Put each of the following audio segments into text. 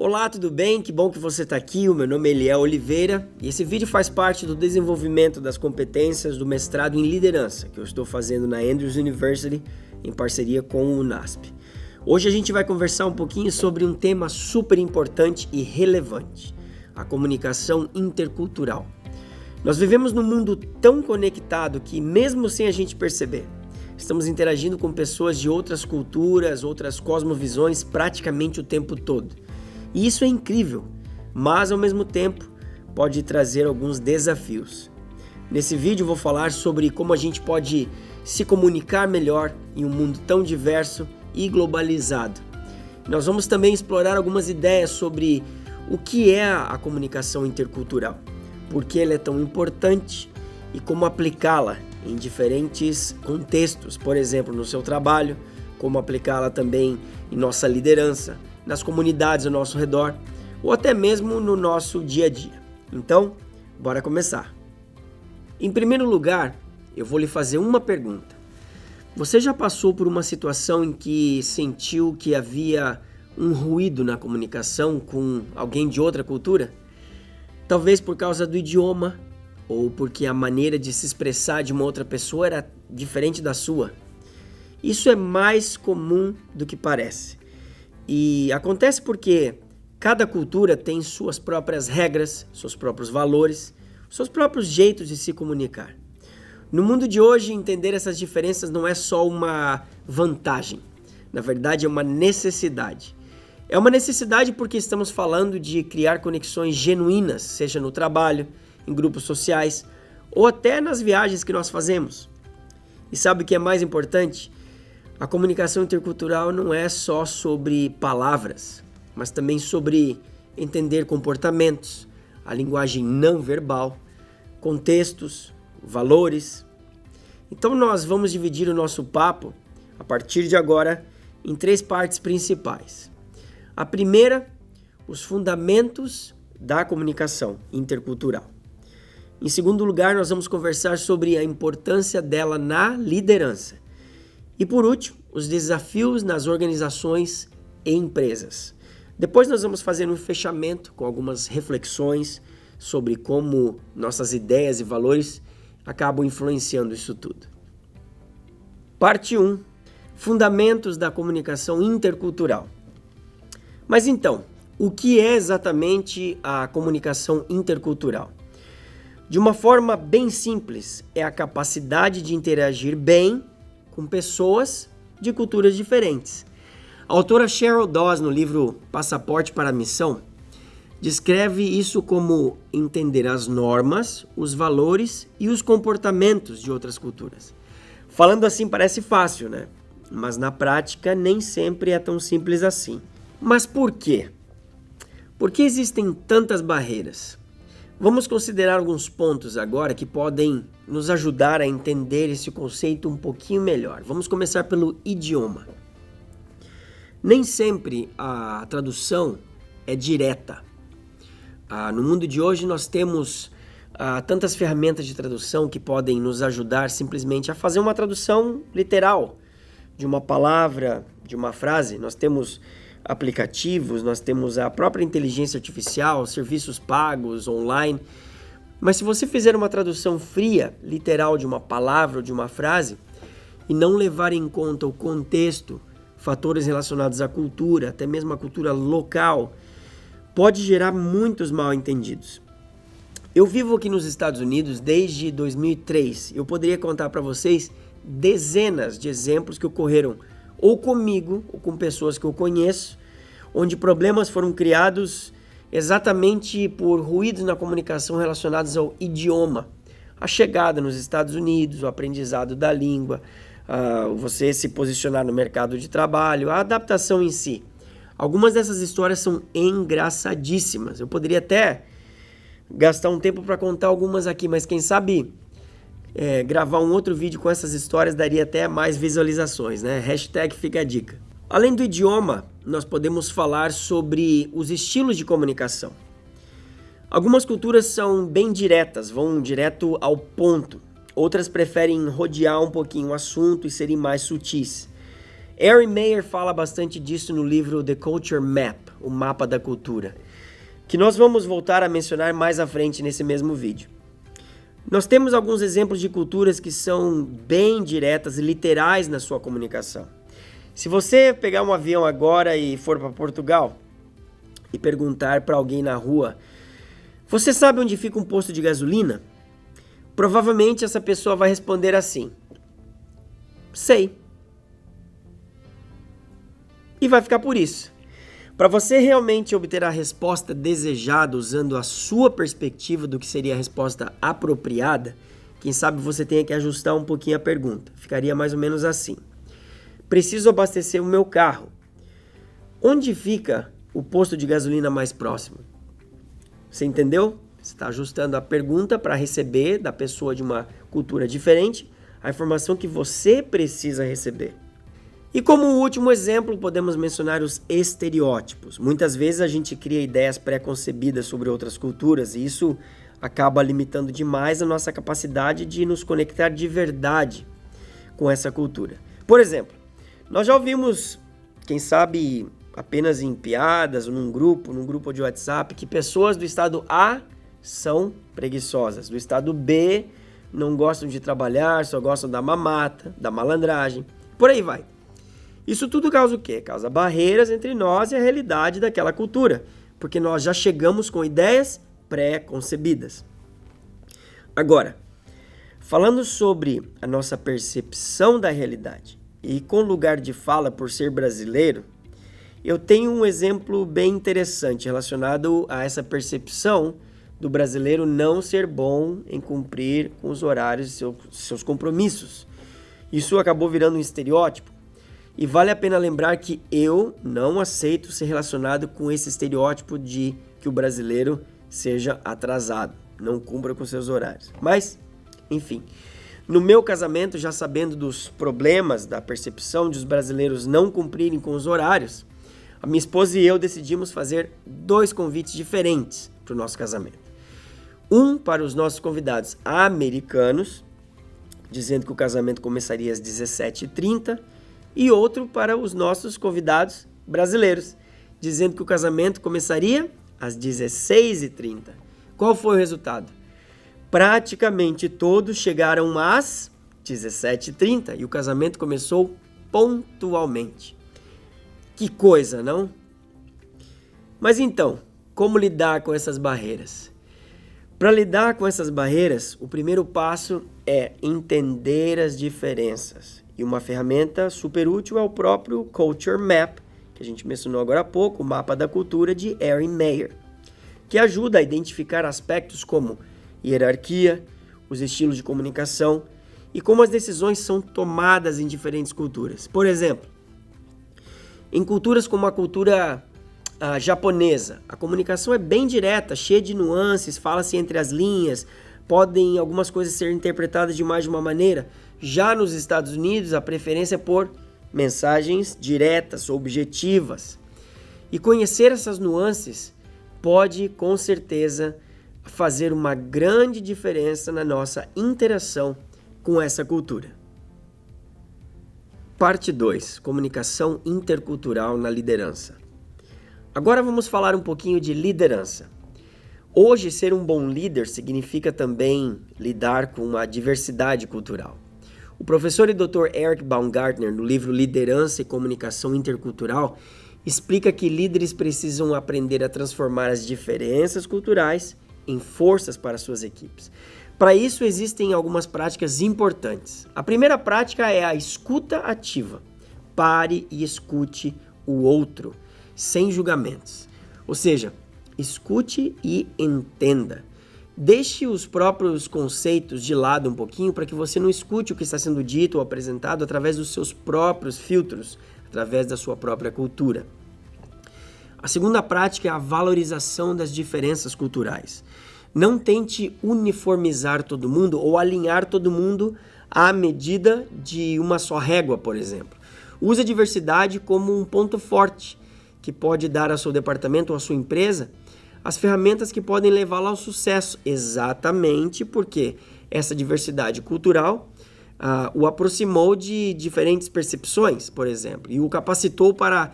Olá, tudo bem? Que bom que você está aqui. O meu nome é Eliel Oliveira e esse vídeo faz parte do desenvolvimento das competências do mestrado em liderança que eu estou fazendo na Andrews University em parceria com o UNASP. Hoje a gente vai conversar um pouquinho sobre um tema super importante e relevante: a comunicação intercultural. Nós vivemos num mundo tão conectado que, mesmo sem a gente perceber, estamos interagindo com pessoas de outras culturas, outras cosmovisões praticamente o tempo todo. E isso é incrível, mas ao mesmo tempo pode trazer alguns desafios. Nesse vídeo eu vou falar sobre como a gente pode se comunicar melhor em um mundo tão diverso e globalizado. Nós vamos também explorar algumas ideias sobre o que é a comunicação intercultural, por que ela é tão importante e como aplicá-la em diferentes contextos, por exemplo, no seu trabalho, como aplicá-la também em nossa liderança, nas comunidades ao nosso redor ou até mesmo no nosso dia a dia. Então, bora começar. Em primeiro lugar, eu vou lhe fazer uma pergunta. Você já passou por uma situação em que sentiu que havia um ruído na comunicação com alguém de outra cultura? Talvez por causa do idioma ou porque a maneira de se expressar de uma outra pessoa era diferente da sua. Isso é mais comum do que parece. E acontece porque cada cultura tem suas próprias regras, seus próprios valores, seus próprios jeitos de se comunicar. No mundo de hoje, entender essas diferenças não é só uma vantagem, na verdade é uma necessidade. É uma necessidade porque estamos falando de criar conexões genuínas, seja no trabalho, em grupos sociais ou até nas viagens que nós fazemos. E sabe o que é mais importante? A comunicação intercultural não é só sobre palavras, mas também sobre entender comportamentos, a linguagem não verbal, contextos, valores. Então nós vamos dividir o nosso papo, a partir de agora, em 3 partes principais. A primeira, os fundamentos da comunicação intercultural. Em segundo lugar, nós vamos conversar sobre a importância dela na liderança. E por último, os desafios nas organizações e empresas. Depois nós vamos fazer um fechamento com algumas reflexões sobre como nossas ideias e valores acabam influenciando isso tudo. Parte 1. Fundamentos da comunicação intercultural. Mas então, o que é exatamente a comunicação intercultural? De uma forma bem simples, é a capacidade de interagir bem com pessoas de culturas diferentes. A autora Cheryl Dawes, no livro Passaporte para a Missão, descreve isso como entender as normas, os valores e os comportamentos de outras culturas. Falando assim parece fácil, né? Mas na prática nem sempre é tão simples assim. Mas por quê? Por que existem tantas barreiras? Vamos considerar alguns pontos agora que podem nos ajudar a entender esse conceito um pouquinho melhor. Vamos começar pelo idioma. Nem sempre a tradução é direta. No mundo de hoje nós temos tantas ferramentas de tradução que podem nos ajudar simplesmente a fazer uma tradução literal de uma palavra, de uma frase. Nós temos aplicativos, nós temos a própria inteligência artificial, serviços pagos, online. Mas se você fizer uma tradução fria, literal de uma palavra ou de uma frase e não levar em conta o contexto, fatores relacionados à cultura, até mesmo a cultura local, pode gerar muitos mal-entendidos. Eu vivo aqui nos Estados Unidos desde 2003. Eu poderia contar para vocês dezenas de exemplos que ocorreram ou comigo ou com pessoas que eu conheço, onde problemas foram criados exatamente por ruídos na comunicação relacionados ao idioma, a chegada nos Estados Unidos, o aprendizado da língua, você se posicionar no mercado de trabalho, a adaptação em si. Algumas dessas histórias são engraçadíssimas. Eu poderia até gastar um tempo para contar algumas aqui, mas quem sabe gravar um outro vídeo com essas histórias daria até mais visualizações, né? Hashtag fica a dica. Além do idioma, nós podemos falar sobre os estilos de comunicação. Algumas culturas são bem diretas, vão direto ao ponto. Outras preferem rodear um pouquinho o assunto e serem mais sutis. Erin Meyer fala bastante disso no livro The Culture Map, o mapa da cultura, que nós vamos voltar a mencionar mais à frente nesse mesmo vídeo. Nós temos alguns exemplos de culturas que são bem diretas e literais na sua comunicação. Se você pegar um avião agora e for para Portugal e perguntar para alguém na rua: você sabe onde fica um posto de gasolina? Provavelmente essa pessoa vai responder assim: sei. E vai ficar por isso. Para você realmente obter a resposta desejada usando a sua perspectiva do que seria a resposta apropriada, quem sabe você tenha que ajustar um pouquinho a pergunta. Ficaria mais ou menos assim: preciso abastecer o meu carro. Onde fica o posto de gasolina mais próximo? Você entendeu? Você está ajustando a pergunta para receber da pessoa de uma cultura diferente a informação que você precisa receber. E como último exemplo, podemos mencionar os estereótipos. Muitas vezes a gente cria ideias pré-concebidas sobre outras culturas e isso acaba limitando demais a nossa capacidade de nos conectar de verdade com essa cultura. Por exemplo, nós já ouvimos, quem sabe apenas em piadas ou num grupo de WhatsApp, que pessoas do estado A são preguiçosas, do estado B não gostam de trabalhar, só gostam da mamata, da malandragem, por aí vai. Isso tudo causa o quê? Causa barreiras entre nós e a realidade daquela cultura, porque nós já chegamos com ideias pré-concebidas. Agora, falando sobre a nossa percepção da realidade e com lugar de fala por ser brasileiro, eu tenho um exemplo bem interessante relacionado a essa percepção do brasileiro não ser bom em cumprir com os horários de seus compromissos. Isso acabou virando um estereótipo. E vale a pena lembrar que eu não aceito ser relacionado com esse estereótipo de que o brasileiro seja atrasado, não cumpra com seus horários. Mas, enfim, no meu casamento, já sabendo dos problemas da percepção de os brasileiros não cumprirem com os horários, a minha esposa e eu decidimos fazer 2 convites diferentes para o nosso casamento. Um para os nossos convidados americanos, dizendo que o casamento começaria às 17h30, e outro para os nossos convidados brasileiros, dizendo que o casamento começaria às 16h30. Qual foi o resultado? Praticamente todos chegaram às 17h30 e o casamento começou pontualmente. Que coisa, não? Mas então, como lidar com essas barreiras? Para lidar com essas barreiras, o primeiro passo é entender as diferenças. E uma ferramenta super útil é o próprio Culture Map, que a gente mencionou agora há pouco, o mapa da cultura de Erin Meyer, que ajuda a identificar aspectos como hierarquia, os estilos de comunicação e como as decisões são tomadas em diferentes culturas. Por exemplo, em culturas como a cultura japonesa, a comunicação é bem direta, cheia de nuances, fala-se entre as linhas, podem algumas coisas ser interpretadas de mais de uma maneira. Já nos Estados Unidos, a preferência é por mensagens diretas, objetivas. E conhecer essas nuances pode, com certeza, fazer uma grande diferença na nossa interação com essa cultura. Parte 2. Comunicação intercultural na liderança. Agora vamos falar um pouquinho de liderança. Hoje, ser um bom líder significa também lidar com a diversidade cultural. O professor e Dr. Eric Baumgartner, no livro Liderança e Comunicação Intercultural, explica que líderes precisam aprender a transformar as diferenças culturais em forças para suas equipes. Para isso, existem algumas práticas importantes. A primeira prática é a escuta ativa. Pare e escute o outro, sem julgamentos. Ou seja, escute e entenda. Deixe os próprios conceitos de lado um pouquinho para que você não escute o que está sendo dito ou apresentado através dos seus próprios filtros, através da sua própria cultura. A segunda prática é a valorização das diferenças culturais. Não tente uniformizar todo mundo ou alinhar todo mundo à medida de uma só régua, por exemplo. Use a diversidade como um ponto forte que pode dar ao seu departamento ou à sua empresa as ferramentas que podem levá-lo ao sucesso, exatamente porque essa diversidade cultural o aproximou de diferentes percepções, por exemplo, e o capacitou para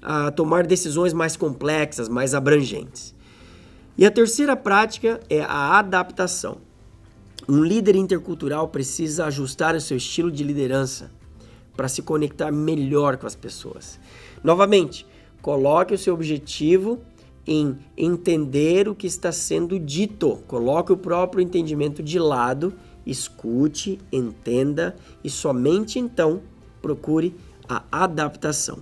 a tomar decisões mais complexas, mais abrangentes. E a terceira prática é a adaptação. Um líder intercultural precisa ajustar o seu estilo de liderança para se conectar melhor com as pessoas. Novamente, coloque o seu objetivo em entender o que está sendo dito. Coloque o próprio entendimento de lado, escute, entenda e somente então procure a adaptação.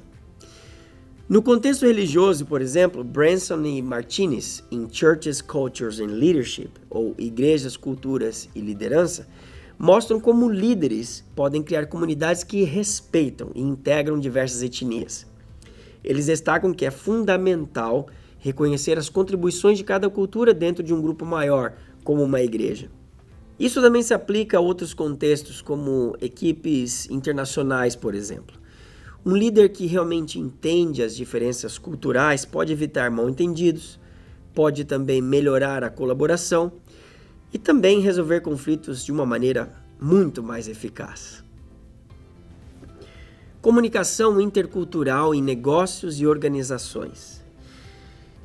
No contexto religioso, por exemplo, Branson e Martinez, em Churches, Cultures and Leadership, ou Igrejas, Culturas e Liderança, mostram como líderes podem criar comunidades que respeitam e integram diversas etnias. Eles destacam que é fundamental reconhecer as contribuições de cada cultura dentro de um grupo maior, como uma igreja. Isso também se aplica a outros contextos, como equipes internacionais, por exemplo. Um líder que realmente entende as diferenças culturais pode evitar mal-entendidos, pode também melhorar a colaboração e também resolver conflitos de uma maneira muito mais eficaz. Comunicação intercultural em negócios e organizações.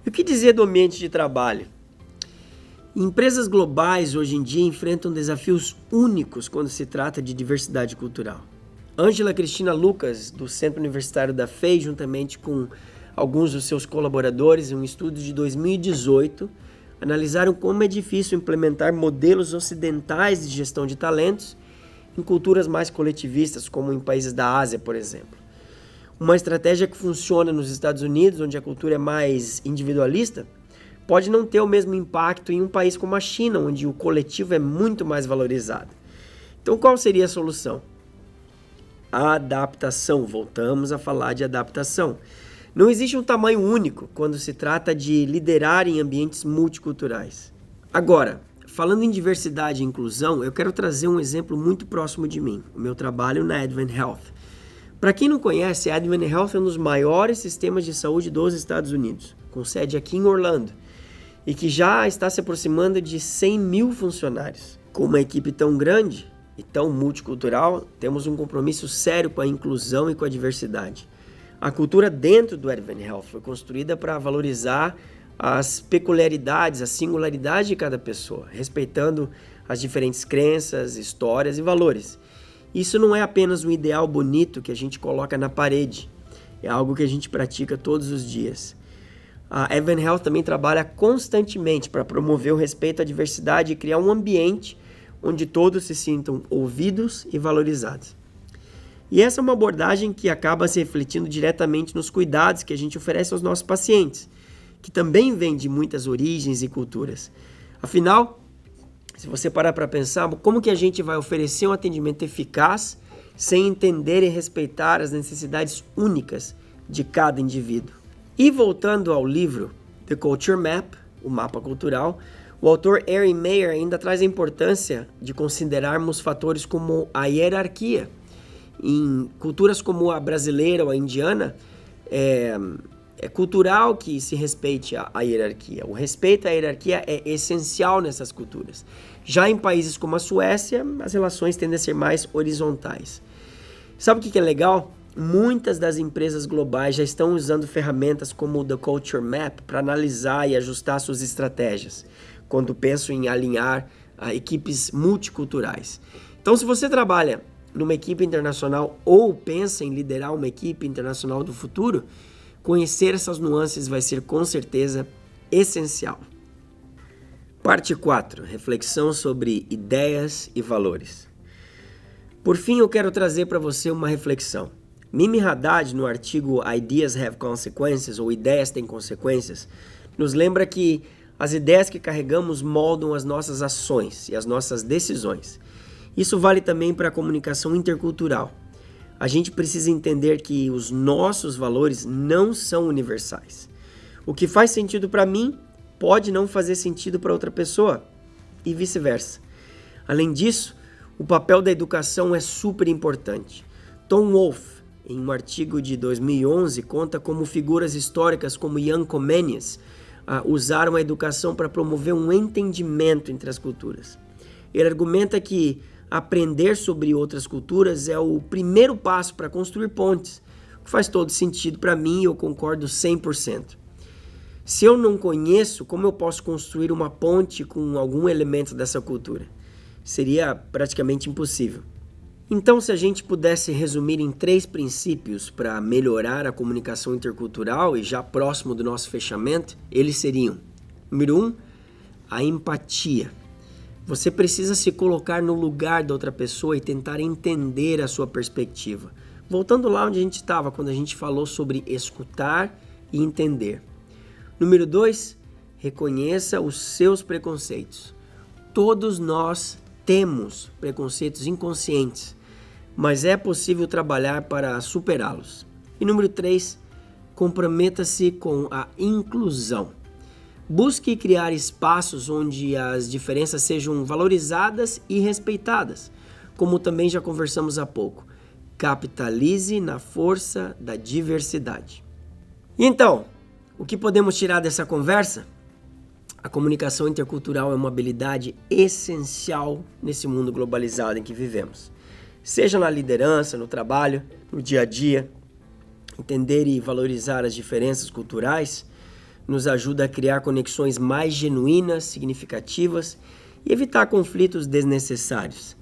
E o que dizer do ambiente de trabalho? Empresas globais hoje em dia enfrentam desafios únicos quando se trata de diversidade cultural. Ângela Cristina Lucas, do Centro Universitário da FEI, juntamente com alguns dos seus colaboradores, em um estudo de 2018, analisaram como é difícil implementar modelos ocidentais de gestão de talentos em culturas mais coletivistas, como em países da Ásia, por exemplo. Uma estratégia que funciona nos Estados Unidos, onde a cultura é mais individualista, pode não ter o mesmo impacto em um país como a China, onde o coletivo é muito mais valorizado. Então, qual seria a solução? A adaptação. Voltamos a falar de adaptação. Não existe um tamanho único quando se trata de liderar em ambientes multiculturais. Agora, falando em diversidade e inclusão, eu quero trazer um exemplo muito próximo de mim, o meu trabalho na Advent Health. Para quem não conhece, a Advent Health é um dos maiores sistemas de saúde dos Estados Unidos, com sede aqui em Orlando, e que já está se aproximando de 100 mil funcionários. Com uma equipe tão grande e tão multicultural, temos um compromisso sério com a inclusão e com a diversidade. A cultura dentro do Advent Health foi construída para valorizar as peculiaridades, a singularidade de cada pessoa, respeitando as diferentes crenças, histórias e valores. Isso não é apenas um ideal bonito que a gente coloca na parede, é algo que a gente pratica todos os dias. A Advent Health também trabalha constantemente para promover o respeito à diversidade e criar um ambiente onde todos se sintam ouvidos e valorizados. E essa é uma abordagem que acaba se refletindo diretamente nos cuidados que a gente oferece aos nossos pacientes, que também vêm de muitas origens e culturas. Afinal, se você parar para pensar, como que a gente vai oferecer um atendimento eficaz sem entender e respeitar as necessidades únicas de cada indivíduo? E voltando ao livro The Culture Map, o mapa cultural, o autor Erin Meyer ainda traz a importância de considerarmos fatores como a hierarquia. Em culturas como a brasileira ou a indiana, é cultural que se respeite a hierarquia. O respeito à hierarquia é essencial nessas culturas. Já em países como a Suécia, as relações tendem a ser mais horizontais. Sabe o que é legal? Muitas das empresas globais já estão usando ferramentas como o The Culture Map para analisar e ajustar suas estratégias, quando pensam em alinhar equipes multiculturais. Então, se você trabalha numa equipe internacional ou pensa em liderar uma equipe internacional do futuro, conhecer essas nuances vai ser com certeza essencial. Parte 4. Reflexão sobre ideias e valores. Por fim, eu quero trazer para você uma reflexão. Mimi Haddad, no artigo Ideas Have Consequences, ou Ideias Têm Consequências, nos lembra que as ideias que carregamos moldam as nossas ações e as nossas decisões. Isso vale também para a comunicação intercultural. A gente precisa entender que os nossos valores não são universais. O que faz sentido para mim pode não fazer sentido para outra pessoa e vice-versa. Além disso, o papel da educação é super importante. Tom Wolfe, em um artigo de 2011, conta como figuras históricas como Jan Comenius usaram a educação para promover um entendimento entre as culturas. Ele argumenta que aprender sobre outras culturas é o primeiro passo para construir pontes, o que faz todo sentido para mim e eu concordo 100%. Se eu não conheço, como eu posso construir uma ponte com algum elemento dessa cultura? Seria praticamente impossível. Então, se a gente pudesse resumir em 3 princípios para melhorar a comunicação intercultural e já próximo do nosso fechamento, eles seriam: número 1, a empatia. Você precisa se colocar no lugar da outra pessoa e tentar entender a sua perspectiva. Voltando lá onde a gente estava, quando a gente falou sobre escutar e entender. Número 2, reconheça os seus preconceitos. Todos nós temos preconceitos inconscientes, mas é possível trabalhar para superá-los. E número 3, comprometa-se com a inclusão. Busque criar espaços onde as diferenças sejam valorizadas e respeitadas, como também já conversamos há pouco. Capitalize na força da diversidade. E então, o que podemos tirar dessa conversa? A comunicação intercultural é uma habilidade essencial nesse mundo globalizado em que vivemos. Seja na liderança, no trabalho, no dia a dia, entender e valorizar as diferenças culturais nos ajuda a criar conexões mais genuínas, significativas e evitar conflitos desnecessários.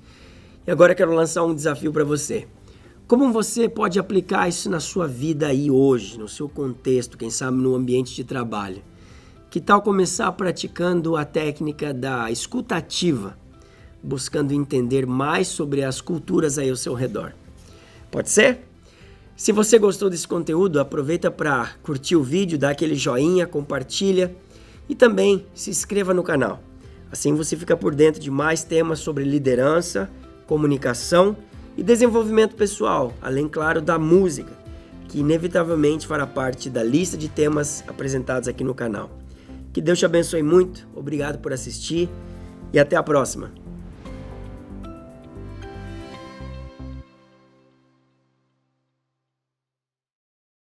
E agora eu quero lançar um desafio para você. Como você pode aplicar isso na sua vida aí hoje, no seu contexto, quem sabe no ambiente de trabalho? Que tal começar praticando a técnica da escuta ativa, buscando entender mais sobre as culturas aí ao seu redor? Pode ser? Se você gostou desse conteúdo, aproveita para curtir o vídeo, dar aquele joinha, compartilha e também se inscreva no canal. Assim você fica por dentro de mais temas sobre liderança, comunicação e desenvolvimento pessoal, além, claro, da música, que inevitavelmente fará parte da lista de temas apresentados aqui no canal. Que Deus te abençoe muito, obrigado por assistir e até a próxima.